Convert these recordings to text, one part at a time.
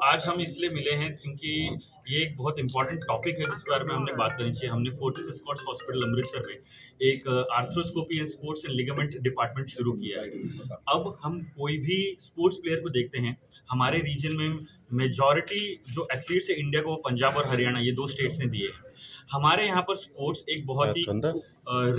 आज हम इसलिए मिले हैं क्योंकि ये एक बहुत इंपॉर्टेंट टॉपिक है जिसके बारे में हमने बात करनी चाहिए। हमने फोर्टिस एस्कॉर्ट्स हॉस्पिटल अमृतसर में एक arthroscopy and sports and ligament department शुरू किया है। अब हम कोई भी स्पोर्ट्स प्लेयर को देखते हैं, हमारे रीजन में मेजॉरिटी जो एथलीट्स है इंडिया को वो पंजाब और हरियाणा ये 2 स्टेट्स ने दिए हैं। हमारे यहाँ पर स्पोर्ट्स एक बहुत ही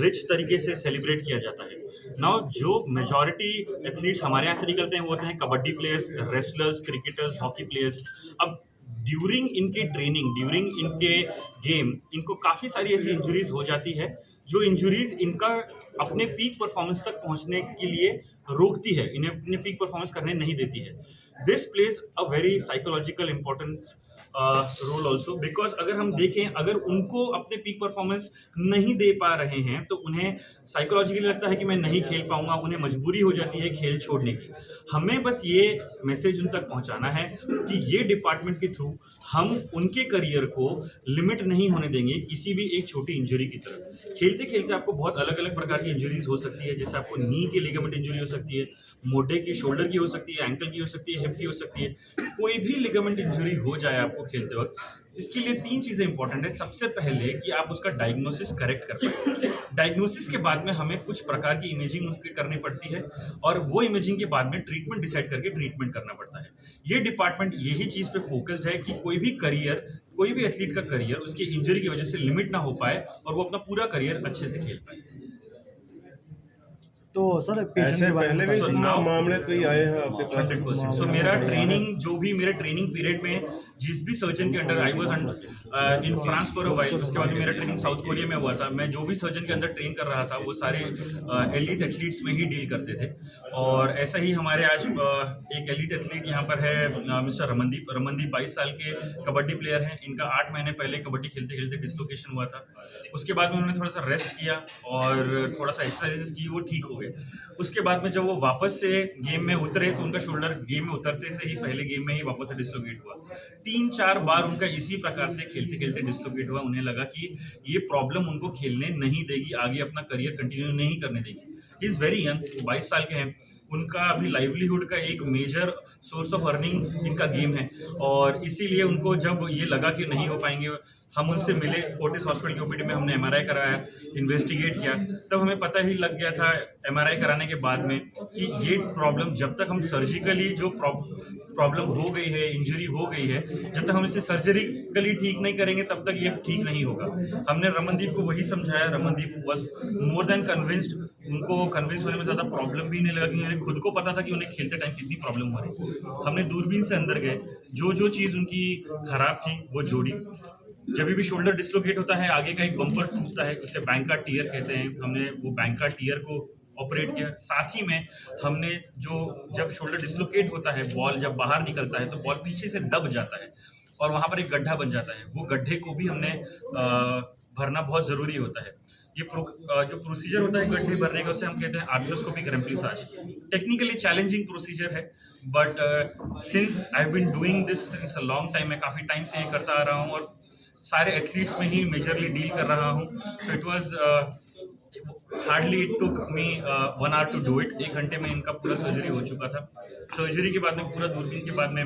रिच तरीके से सेलिब्रेट किया जाता है। नाउ जो मेजॉरिटी एथलीट्स हमारे यहाँ से निकलते हैं वो होते हैं kabaddi players, wrestlers, cricketers, hockey players. अब ड्यूरिंग इनके ट्रेनिंग, ड्यूरिंग इनके गेम इनको काफ़ी सारी ऐसी इंजरीज हो जाती है जो इंजरीज इनका अपने पीक परफॉर्मेंस तक पहुंचने के लिए रोकती है, इन्हें अपने पीक परफॉर्मेंस करने नहीं देती है। This plays a very psychological importance role also, because अगर हम देखें, अगर उनको अपने पीक परफॉर्मेंस नहीं दे पा रहे हैं तो उन्हें साइकोलॉजिकली लगता है कि मैं नहीं खेल पाऊंगा, उन्हें मजबूरी हो जाती है खेल छोड़ने की। हमें बस ये मैसेज उन तक पहुंचाना है कि ये डिपार्टमेंट के थ्रू हम उनके करियर को लिमिट नहीं होने देंगे किसी भी एक छोटी इंजरी की तरफ। खेलते खेलते आपको बहुत अलग अलग प्रकार की इंजरीज हो सकती है, जैसे आपको नी के लिगामेंट इंजरी हो सकती है, मोटे की शोल्डर की हो सकती है, एंकल की हो सकती है, हिप की हो सकती है। कोई भी लिगामेंट इंजरी हो जाए आपको खेलते वक्त, इसके लिए 3 चीजें इंपॉर्टेंट है। सबसे पहले कि आप उसका डायग्नोसिस करेक्ट कर पाए। डायग्नोसिस के बाद में हमें कुछ प्रकार की इमेजिंग उसकी करनी पड़ती है और वो इमेजिंग के बाद में ट्रीटमेंट डिसाइड करके ट्रीटमेंट करना पड़ता है। ये डिपार्टमेंट यही चीज पे फोकस्ड है कि कोई भी करियर, कोई भी एथलीट का करियर उसकी इंजरी की वजह से लिमिट ना हो पाए और वो अपना पूरा करियर अच्छे से खेल पाए। तो सर पेशेंट ऐसे के बारे पहले में भी मामले कोई आए हैं आपके पास? 100%। सो मेरा ट्रेनिंग जो भी मेरे ट्रेनिंग पीरियड में जिस भी सर्जन के under I was in France for a while, उसके बाद मेरा ट्रेनिंग साउथ कोरिया में हुआ था। मैं जो भी सर्जन के अंदर ट्रेन कर रहा था वो सारे एलीट एथलीट्स में ही डील करते थे। और ऐसा ही हमारे आज एक एलीट एथलीट यहाँ पर है, मिस्टर रमनदीप। 22 साल के कबड्डी प्लेयर हैं। इनका 8 महीने पहले कबड्डी खेलते खेलते डिसलोकेशन हुआ था। उसके बाद में उन्होंने थोड़ा सा रेस्ट किया और थोड़ा सा एक्सरसाइजेस की, वो ठीक हो गए। उसके बाद में जब वो वापस से गेम में उतरे तो उनका शोल्डर गेम में उतरते से ही पहले गेम में ही वापस से डिसलोकेट हुआ। 3-4 बार उनका इसी प्रकार से खेलते खेलते डिसलोकेट हुआ। उन्हें लगा कि ये प्रॉब्लम उनको खेलने नहीं देगी, आगे अपना करियर कंटिन्यू नहीं करने देगी। ही इज वेरी यंग, 22 साल के हैं। उनका अभी लाइवलीहुड का एक मेजर सोर्स ऑफ अर्निंग इनका गेम है और इसीलिए उनको जब ये लगा कि नहीं हो पाएंगे, हम उनसे मिले। फोर्टिस हॉस्पिटल के ओपीडी में हमने एमआरआई कराया, इन्वेस्टिगेट किया। तब हमें पता ही लग गया था एमआरआई कराने के बाद में कि ये प्रॉब्लम जब तक हम सर्जिकली जो प्रॉब्लम हो गई है, इंजरी हो गई है, जब तक हम इसे सर्जरिकली ठीक नहीं करेंगे तब तक ये ठीक नहीं होगा। हमने रमनदीप को वही समझाया। Ramandeep was more than convinced. उनको कन्विंस होने में ज़्यादा प्रॉब्लम भी नहीं लगा क्योंकि उन्हें खुद को पता था कि उन्हें खेलते टाइम कितनी प्रॉब्लम हो रही। हमने दूरबीन से अंदर गए, जो जो चीज़ उनकी खराब थी वो जोड़ी। जब भी शोल्डर डिसलोकेट होता है, आगे का एक बम्पर टूटता है, उसे बैंक का टीयर कहते हैं। हमने वो बैंक का टीयर को ऑपरेट किया। साथ ही में हमने जब शोल्डर डिसलोकेट होता है, बॉल जब बाहर निकलता है तो बॉल पीछे से दब जाता है और वहाँ पर एक गड्ढा बन जाता है। वो गड्ढे को भी हमने भरना बहुत ज़रूरी होता है। ये जो प्रोसीजर होता है गड्ढे भरने का, उसे हम कहते हैं arthroscopic remplissage. Technically challenging procedure है, but since I have been doing this since a long time, मैं काफ़ी टाइम से ये करता आ रहा हूँ और सारे एथलीट्स में ही मेजरली डील कर रहा हूँ। तो it was hardly it took me 1 hour to do it. 1 घंटे में इनका पूरा सर्जरी हो चुका था। सर्जरी के बाद में पूरा दूरबीन के बाद में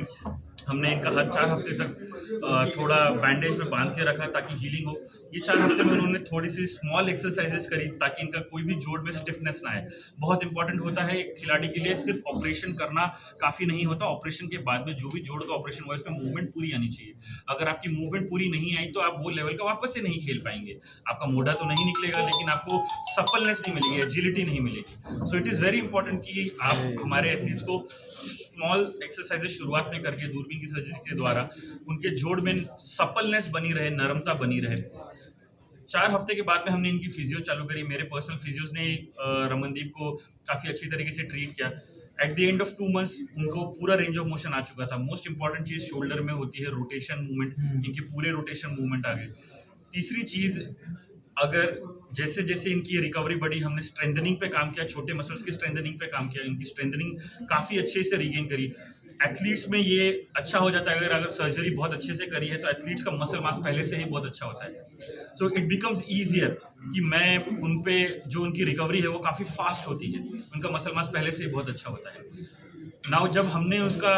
हमने इनका हाथ 4 हफ्ते तक थोड़ा बैंडेज में बांध के रखा ताकि हीलिंग हो। ये 4 हफ्ते में उन्होंने थोड़ी सी स्मॉल एक्सरसाइजेस करी ताकि इनका कोई भी जोड़ में स्टिफनेस ना आए। बहुत इंपॉर्टेंट होता है एक खिलाड़ी के लिए, सिर्फ ऑपरेशन करना काफ़ी नहीं होता। ऑपरेशन के बाद में जो भी जोड़ का ऑपरेशन हुआ इसमें मूवमेंट पूरी आनी चाहिए। अगर आपकी मूवमेंट पूरी नहीं आई तो आप वो लेवल का वापस से नहीं खेल पाएंगे। आपका मोढ़ा तो नहीं निकलेगा लेकिन आपको सपलनेस नहीं मिलेगी, एजिलिटी नहीं मिलेगी। So it is very important कि आप हमारे एथलीट्स को स्मॉल एक्सरसाइजेस शुरुआत में करके दूरबीन की सर्जरी के द्वारा उनके जोड़ में सपलनेस बनी रहे, नरमता बनी रहे। 4 हफ्ते के बाद में हमने इनकी फिजियो चालू करी। मेरे पर्सनल फिजियोज ने रमनदीप को काफ़ी अच्छी तरीके से ट्रीट किया। At the end of 2 months उनको पूरा रेंज ऑफ मोशन आ चुका था। मोस्ट इंपॉर्टेंट चीज़ शोल्डर में होती है रोटेशन मूवमेंट, इनके पूरे रोटेशन मूवमेंट आ गए। तीसरी चीज़, अगर जैसे जैसे इनकी रिकवरी बढ़ी, हमने स्ट्रेंथनिंग पे काम किया, छोटे मसल्स की स्ट्रेंथनिंग पे काम किया। इनकी स्ट्रेंथनिंग काफ़ी अच्छे से रीगेन करी। एथलीट्स में ये अच्छा हो जाता है, अगर सर्जरी बहुत अच्छे से करी है तो एथलीट्स का मसल मास पहले से ही बहुत अच्छा होता है। सो इट बिकम्स ईजियर कि मैं उन पे जो उनकी रिकवरी है वो काफ़ी फास्ट होती है, उनका मसल मास पहले से ही बहुत अच्छा होता है। नाउ जब हमने उसका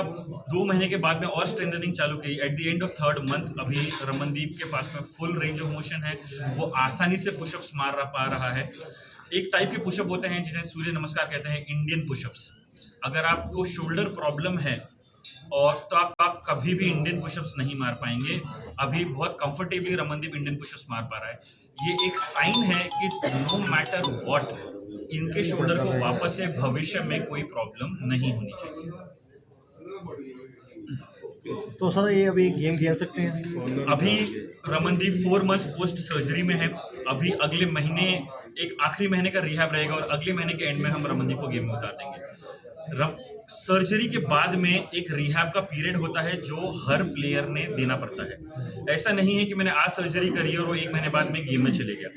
2 महीने के बाद में और स्ट्रेंथनिंग चालू की, at the end of 3rd month अभी रमनदीप के पास में फुल रेंज ऑफ मोशन है, वो आसानी से पुशअप्स मार पा रहा है। एक टाइप के पुशअप होते हैं जिसे सूर्य नमस्कार कहते हैं, इंडियन पुशअप्स। अगर आपको शोल्डर प्रॉब्लम है और तो आप कभी भी इंडियन पुशअप्स नहीं मार पाएंगे। अभी बहुत कंफर्टेबली रमनदीप इंडियन पुशअप्स मार पा रहा है। ये एक साइन है कि नो मैटर व्हाट, इनके शोल्डर को वापस से भविष्य में कोई प्रॉब्लम नहीं होनी चाहिए। तो सर ये अभी गेम खेल सकते हैं? अभी रमनदीप 4 मंथ्स पोस्ट सर्जरी में है। अभी अगले महीने एक आखिरी महीने का रिहैब रहेगा और अगले महीने के एंड में हम रमनदीप को गेम में उतार देंगे। सर्जरी के बाद में एक रिहैब का पीरियड होता है जो हर प्लेयर ने देना पड़ता है। ऐसा नहीं है कि मैंने आज सर्जरी करी और वो 1 महीने बाद में गेम में चले गया।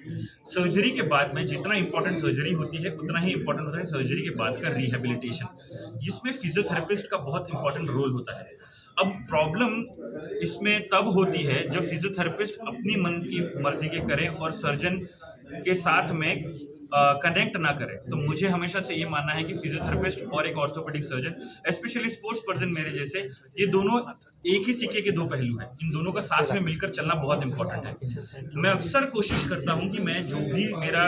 सर्जरी के बाद में जितना इंपॉर्टेंट सर्जरी होती है उतना ही इंपॉर्टेंट होता है सर्जरी के बाद का रिहेबिलिटेशन, जिसमें फिजियोथेरेपिस्ट का बहुत इंपॉर्टेंट रोल होता है। अब प्रॉब्लम इसमें तब होती है जब फिजियोथेरेपिस्ट अपनी मन की मर्जी के करें और सर्जन के साथ में कनेक्ट ना करें। तो मुझे हमेशा से ये मानना है कि फिजियोथेरेपिस्ट और एक orthopaedic surgeon, specially sports person मेरे जैसे, ये दोनों एक ही सिक्के के 2 पहलू हैं। इन दोनों का साथ में मिलकर चलना बहुत इंपॉर्टेंट है। मैं अक्सर कोशिश करता हूं कि मैं जो भी मेरा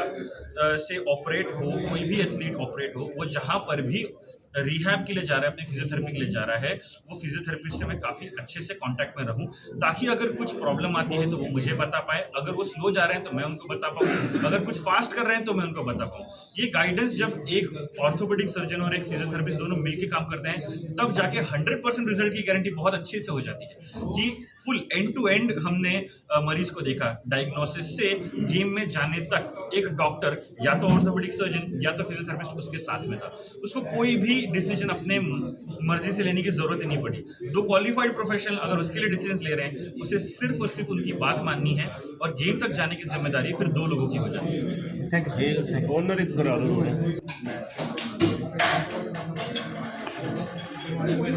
से ऑपरेट हो, कोई भी एथलीट ऑपरेट हो, वो जहां पर भी रिहैब के लिए जा रहा है, अपने फिजियोथेरेपी के लिए जा रहा है, वो फिजियोथेरेपिस्ट से मैं काफ़ी अच्छे से कांटेक्ट में रहूं, ताकि अगर कुछ प्रॉब्लम आती है तो वो मुझे बता पाए। अगर वो स्लो जा रहे हैं तो मैं उनको बता पाऊँ, अगर कुछ फास्ट कर रहे हैं तो मैं उनको बता पाऊँ। ये गाइडेंस जब एक ऑर्थोपेडिक सर्जन और एक फिजियोथेरेपिस्ट दोनों मिलकर काम करते हैं, तब जाके 100% रिजल्ट की गारंटी बहुत अच्छे से हो जाती है कि फुल एंड टू एंड हमने मरीज को देखा, डायग्नोसिस से गेम में जाने तक एक डॉक्टर या तो ऑर्थोपेडिक सर्जन या तो फिजियोथेरेपिस्ट उसके साथ में था। उसको कोई भी डिसीजन अपने मर्जी से लेने की जरूरत ही नहीं पड़ी। 2 क्वालिफाइड प्रोफेशनल अगर उसके लिए डिसीजन ले रहे हैं, उसे सिर्फ और सिर्फ उनकी बात माननी है और गेम तक जाने की जिम्मेदारी फिर 2 लोगों की हो जाती है। Thank you. ऑनर एक करा दो।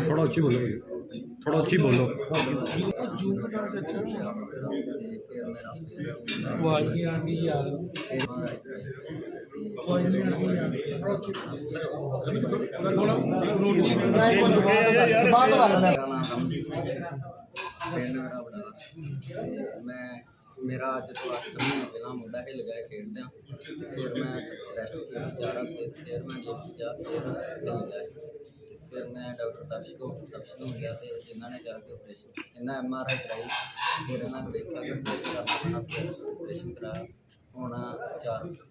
थोड़ा अच्छी बोलो, थोड़ा अच्छी बोलो। मेरा नाम रमनदीप सिंह है, ਪਿੰਡ ਮੇਰਾ ਬੜਾ। ਮੇਰਾ ਅੱਜ ਤੋਂ 8 ਮਹੀਨੇ ਪਹਿਲਾਂ ਮੁੰਡਾ ਹਿੱਲ ਗਿਆ ਖੇਡਦਿਆਂ, ਤੇ ਫਿਰ ਮੈਂ ਰੈਸਟ ਕੀਤੀ 4 ਹਫ਼ਤੇ, ਫਿਰ ਮੈਂ ਜਿਮ 'ਚ ਜਾ, ਫਿਰ ਹਿੱਲ ਗਿਆ। ਫਿਰ ਮੈਂ ਡਾਕਟਰ ਤਪਸ਼ ਨੂੰ ਗਿਆ ਤੇ ਇਹਨਾਂ ਨੇ ਜਾ ਕੇ ਆਪਰੇਸ਼ਨ, ਇਹਨਾਂ MRI ਕਰਾਈ, ਫਿਰ ਇਹਨਾਂ ਨੇ ਵੇਖਿਆ ਕਿ ਆਪਰੇਸ਼ਨ ਕਰਨਾ ਪੈਣਾ, ਫਿਰ ਆਪਰੇਸ਼ਨ ਕਰਾਇਆ। ਹੁਣ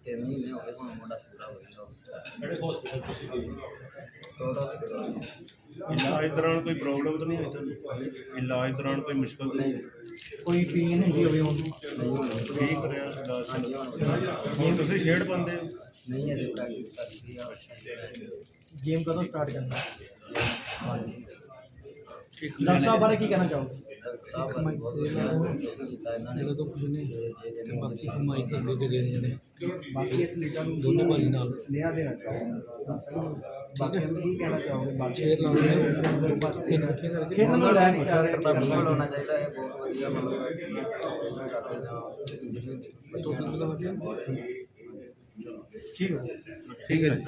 3 ਮਹੀਨੇ ਹੋ ਗਏ, ਹੁਣ ਮੁੰਡਾ ਪੂਰਾ ਹੋ ਗਿਆ। इलाज दौरान कोई प्रॉब्लम तो नहीं हुई ਤੁਹਾਨੂੰ? इलाज दौरान कोई मुश्किल तो नहीं? ਕੋਈ ਪੇਨ ਹੁੰਦੀ ਹੋਵੇ ਹੁਣ? ठीक रहा इलाज? ਹਾਂਜੀ ਹੁਣ ਹੁਣ ਤੁਸੀਂ ਖੇਡ ਪਾਉਂਦੇ ਹੋ? ਨਹੀਂ ਅਜੇ ਪ੍ਰੈਕਟਿਸ ਕਰਦੀ ਆ। गेम कदों स्टार्ट करना? ਹਾਂਜੀ डॉक्टर साहब बारे की कहना चाहोगे? ਡਾਕਟਰ ਸਾਹਿਬ ਨੇ ਬਹੁਤ ਵਧੀਆ ਆਪਰੇਸ਼ਨ ਕੀਤਾ ਇਹਨਾਂ ਨੇ, ਤੇ ਬਾਕੀ ਕਮਾਈ ਕਰਦੇ ਤੇ ਦੇ ਨੇ बाकी एथलीटां ਨੂੰ ਦੋਨੇ ਭਾਰੀ ਨਾਲ ਸੁਨੇਹਾ ਦੇਣਾ ਚਾਹੋਗੇ? ਬਾਕੀ ਨੂੰ ਕੀ ਕਹਿਣਾ ਚਾਹੋਗੇ? ਬਾਕੀ ਸ਼ੇਰ ਲਾਉਣੇ ਤਿੰਨ ਇਕੱਠੇ ਕਰਕੇ ਖੇਡਣ ਨੂੰ ਲੈ ਨਹੀਂ ਚੱਲ ਡਾਕਟਰ ਦਾ ਬਿਲਕੁਲ ਹੋਣਾ ਚਾਹੀਦਾ ਹੈ, ਬਹੁਤ ਵਧੀਆ ਮਤਲਬ ਆਪਰੇਸ਼ਨ ਕਰਦੇ ਜਾਂ ਇੰਜਰੀ ਹੁੰਦੀ। ठीक है। ठीक है।